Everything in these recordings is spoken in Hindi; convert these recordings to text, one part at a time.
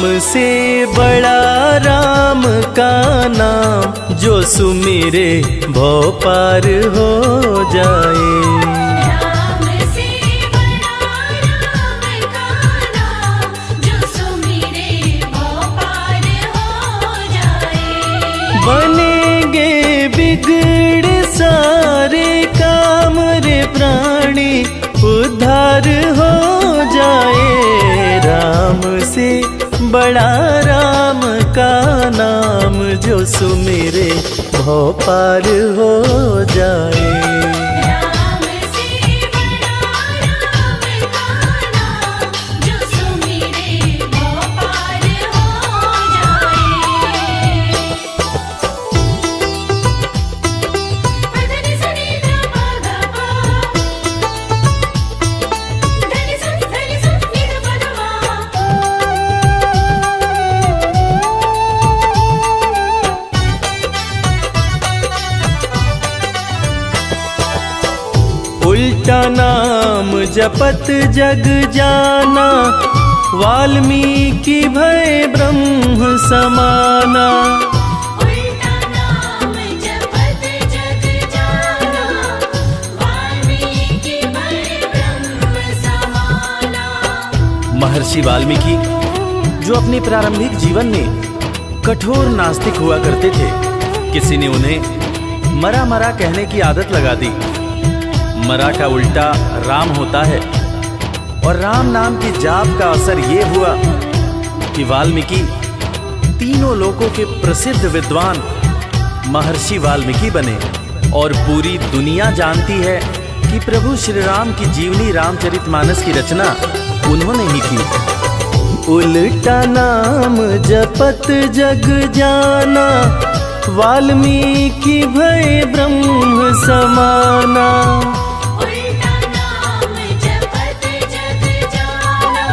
राम से बड़ा राम का नाम, जो सुमिरे भव पार हो जाए। राम से बड़ा राम का नाम, जो सुमिरे भव पार हो जाए। बनेंगे बिगड़े सारे काम रे प्राणी, उद्धार हो जाए। राम से बड़ा राम का नाम, जो सुमिरे भव पार हो जाए। राम से बड़ा राम का नाम, जो सुमिरे भव पार हो जाए। धनि सनि ध प ध प, धनि सनि नि ध प ध मा। उल्टा नाम जपत जग जाना, वाल्मीकि भय ब्रह्म समाना। उल्टा नाम जपत जग जाना, वाल्मीकि भय ब्रह्म समाना। महर्षि वाल्मीकि जो अपने प्रारंभिक जीवन में कठोर नास्तिक हुआ करते थे, किसी ने उन्हें मरा मरा कहने की आदत लगा दी। मरा का उल्टा राम होता है, और राम नाम की जाप का असर ये हुआ कि वाल्मीकि तीनों लोकों के प्रसिद्ध विद्वान महर्षि वाल्मीकि बने। और पूरी दुनिया जानती है कि प्रभु श्री राम की जीवनी रामचरितमानस की रचना उन्होंने ही की। उल्टा नाम जपत जग जाना, वाल्मीकि भय ब्रह्म समाना। उल्टा नाम जपत जग जाना,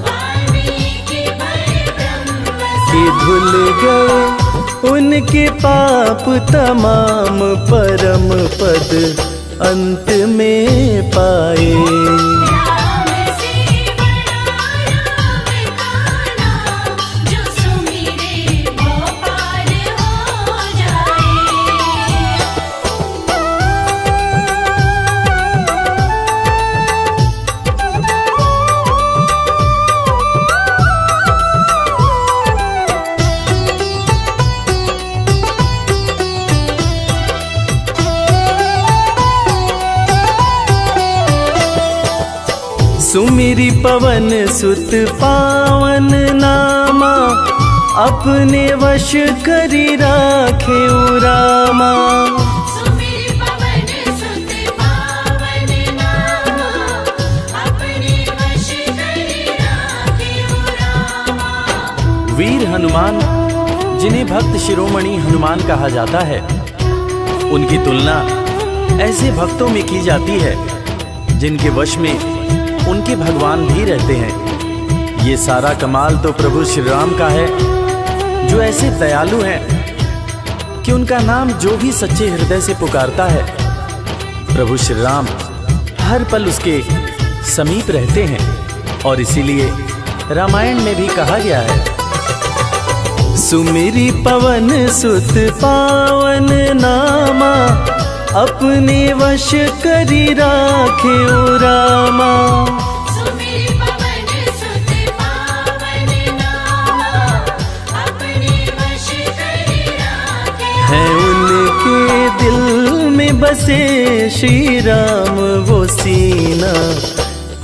वाल्मीकि भय ब्रह्म कि धुल गए उनके पाप तमाम, परम पद अंत में पाए। राम से बड़ा राम का नाम, जो सुमिरे भव पार हो जाए। सुमिरी पवन सुत पावन नामा, अपने वश करी राखे रामा। सुमिर पवन सुत पावन नामा, अपने वश करि राखे रामा। वीर हनुमान, जिन्हें भक्त शिरोमणि हनुमान कहा जाता है, उनकी तुलना ऐसे भक्तों में की जाती है जिनके वश में उनके भगवान भी रहते हैं। ये सारा कमाल तो प्रभु श्री राम का है, जो ऐसे दयालु हैं कि उनका नाम जो भी सच्चे हृदय से पुकारता है, प्रभु श्री राम हर पल उसके समीप रहते हैं। और इसीलिए रामायण में भी कहा गया है, सुमिरी पवन सुत पावन नामा, अपने वश करी राखे रामा। सुमिर पवन सुत पावन नामा, अपने वश करि राखे। हैं उनके दिल में बसे श्री राम, वो सीना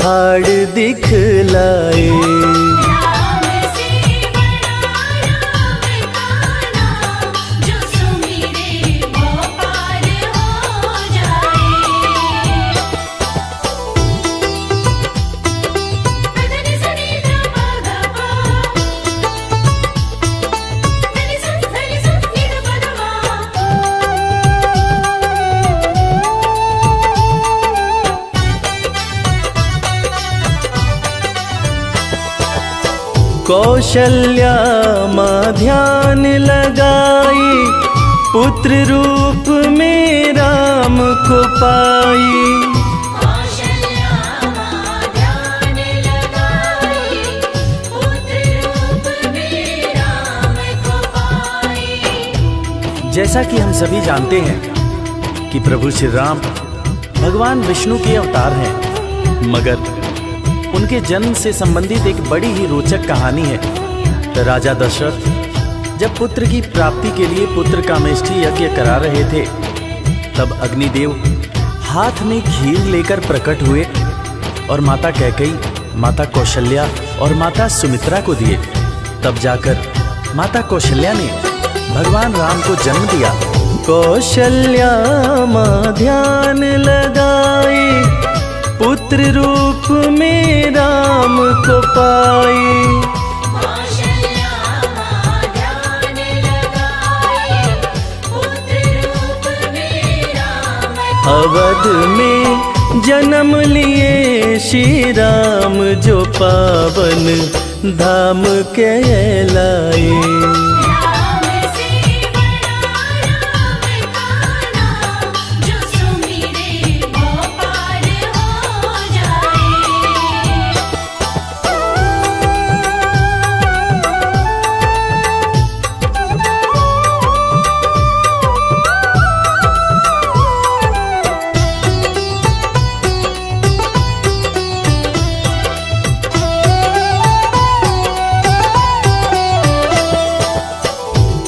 हाड़ दिखलाए। राम से बड़ा राम का नाम, जो सुमिरे भव पार हो जाए। धनि सनि ध प ध प, धनि सनि नि ध प ध मा। कौशल्या माँ ध्यान लगाई, पुत्र रूप में राम को पाई। कौशल्या माँ ध्यान लगाई, पुत्र रूप जैसा कि हम सभी जानते हैं कि प्रभु श्री राम भगवान विष्णु के अवतार हैं, मगर उनके जन्म से संबंधित एक बड़ी ही रोचक कहानी है। राजा दशरथ जब पुत्र की प्राप्ति के लिए पुत्र कामेष्ठी यज्ञ करा रहे थे, तब अग्निदेव हाथ में खीर लेकर प्रकट हुए और माता कैकेयी, माता कौशल्या और माता सुमित्रा को दिए। तब जाकर माता कौशल्या ने भगवान राम को जन्म दिया। कौशल्या माँ ध्यान लगाए, पुत्र रूप में राम को पाए। कौशल्या माँ ध्यान लगाए, पुत्र रूप में राम अवध में जन्म लिए श्री राम, जो पावन धाम कहलाए। राम से बड़ा राम का नाम, जो सुमिरे वो पार हो जाए।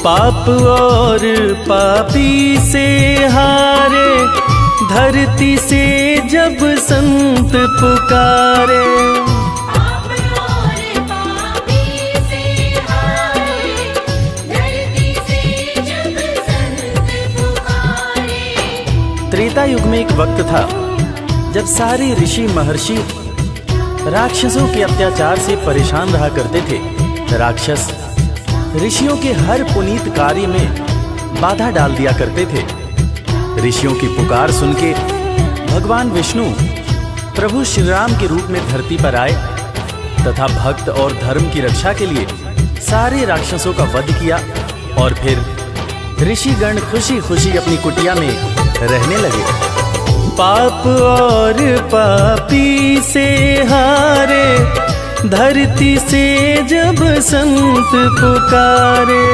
पाप और पापी से हारे, धरती से जब संत पुकारे। पाप और पापी से हारे, धरती से जब संत पुकारे। त्रेता युग में एक वक्त था जब सारे ऋषि महर्षि राक्षसों के अत्याचार से परेशान रहा करते थे। राक्षस ऋषियों के हर पुनीत कार्य में बाधा डाल दिया करते थे। ऋषियों की पुकार सुन के भगवान विष्णु प्रभु श्री राम के रूप में धरती पर आए तथा भक्त और धर्म की रक्षा के लिए सारे राक्षसों का वध किया और फिर ऋषिगण खुशी खुशी अपनी कुटिया में रहने लगे। पाप और पापी से हारे, धरती से जब संत पुकारे।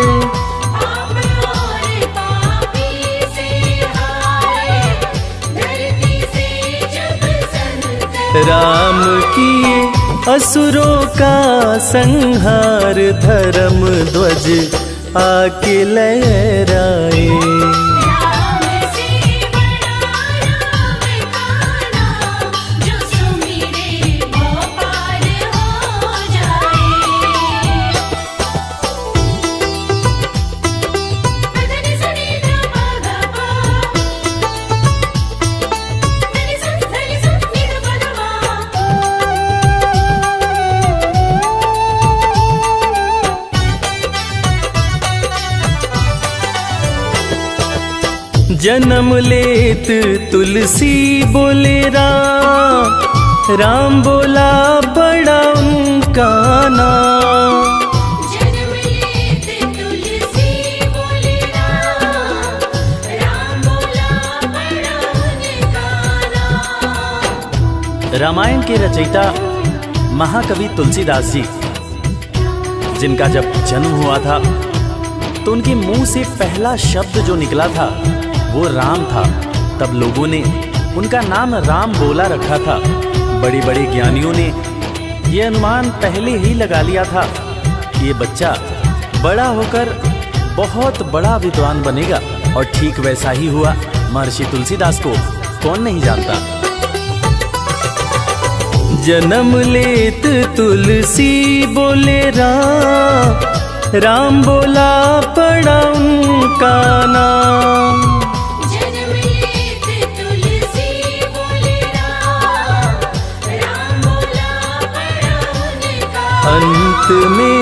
पाप और पापी से हारे, धरती से जब संत राम किए असुरों का संहार, धर्म ध्वज आके लहराए। राम से बड़ा राम का नाम, जो सुमिरे वो पार हो जाए। धनि सनि ध प ग प, धनि स नि ध प ग जन्म लेत तुलसी बोले राम, राम बोला बड़ा उनका नाम। जन्म लेत तुलसी बोले राम, राम बोला बड़ा उनका नाम। रामायण के रचयिता महाकवि तुलसीदास जी, जिनका जब जन्म हुआ था तो उनके मुंह से पहला शब्द जो निकला था वो राम था। तब लोगों ने उनका नाम राम बोला रखा था। बड़े बड़े ज्ञानियों ने ये अनुमान पहले ही लगा लिया था कि ये बच्चा बड़ा होकर बहुत बड़ा विद्वान बनेगा, और ठीक वैसा ही हुआ। महर्षि तुलसीदास को कौन नहीं जानता। जन्म लेत तुलसी बोले राम, राम बोला पड़ा उनका नाम। जन्म लेत तुलसी बोले राम, राम बोला बड़ा उनका। अंत में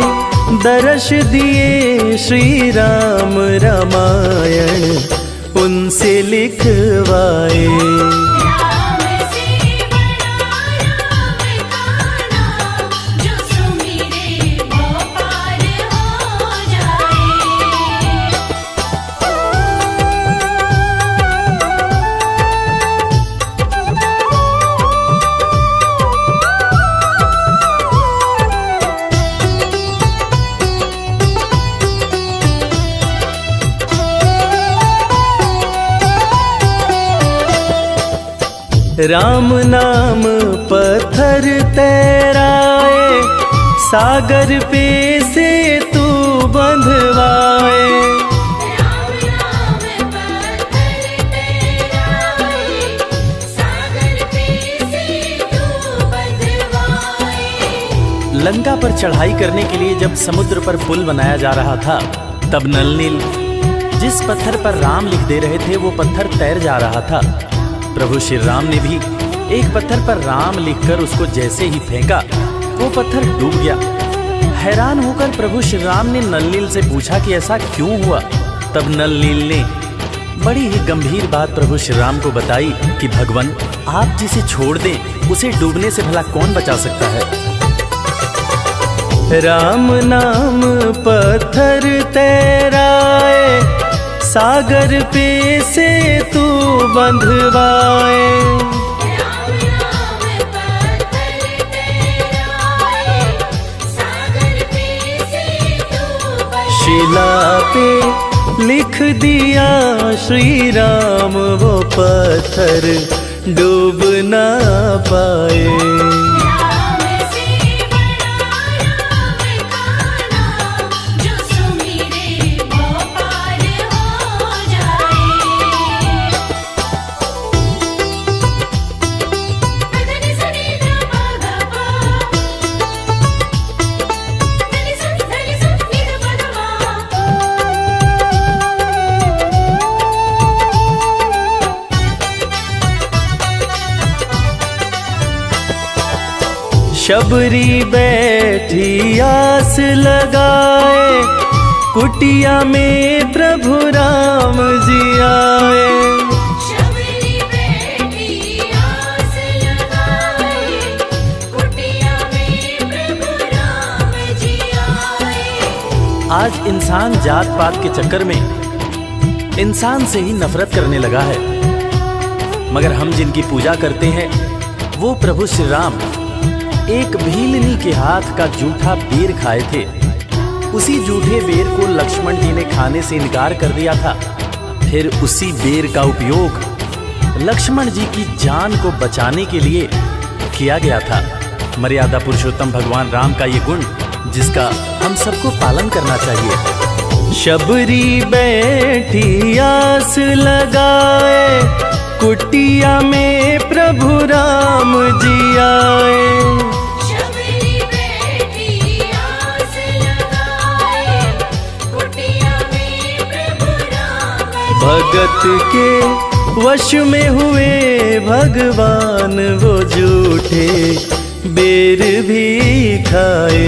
दर्श दिए श्री राम, रामायण उनसे लिखवाए। राम से बड़ा राम का नाम, जो सुमिरे वो पार हो जाए। राम नाम पत्थर तैराए, सागर पे से तू बंधवाए। राम नाम पत्थर तैराए, सागर पे से तू बंधवाए। लंका पर चढ़ाई करने के लिए जब समुद्र पर पुल बनाया जा रहा था, तब नल नील जिस पत्थर पर राम लिख दे रहे थे वो पत्थर तैर जा रहा था। प्रभु श्री राम ने भी एक पत्थर पर राम लिखकर उसको जैसे ही फेंका, वो पत्थर डूब गया। हैरान होकर प्रभु श्री राम ने नल नील से पूछा कि ऐसा क्यों हुआ। तब नल नील ने बड़ी ही गंभीर बात प्रभु श्री राम को बताई कि भगवान, आप जिसे छोड़ दें उसे डूबने से भला कौन बचा सकता है। राम नाम पत्थर तैराए, सागर पे से तू बंधवाए। राम नाम पत्थर तैराए, सागर पे से तू बंधवाए। शिला पे लिख दिया श्री राम, वो पत्थर डूब ना पाए। राम से बड़ा राम का नाम, जो सुमिरे वो पार हो जाए। धनी सनी ध प ध प, धनी सन नि ध प ध मा। शबरी बैठी आस लगाए, कुटिया में प्रभु राम जी आए। शबरी बैठी आस लगाए, कुटिया में प्रभु राम जी आए। आज इंसान जात पात के चक्कर में इंसान से ही नफरत करने लगा है, मगर हम जिनकी पूजा करते हैं वो प्रभु श्री राम एक भीलनी के हाथ का जूठा बेर खाए थे। उसी जूठे बेर को लक्ष्मण जी ने खाने से इनकार कर दिया था। फिर उसी बेर का उपयोग लक्ष्मण जी की जान को बचाने के लिए किया गया था। मर्यादा पुरुषोत्तम भगवान राम का ये गुण जिसका हम सबको पालन करना चाहिए। शबरी बैठी आस लगाए, कुटिया में प्रभु राम जी आए। शबरी बैठी आस लगाए, कुटिया में प्रभु राम जी भगत के वश में हुए भगवान, वो जूठे बेर भी खाए।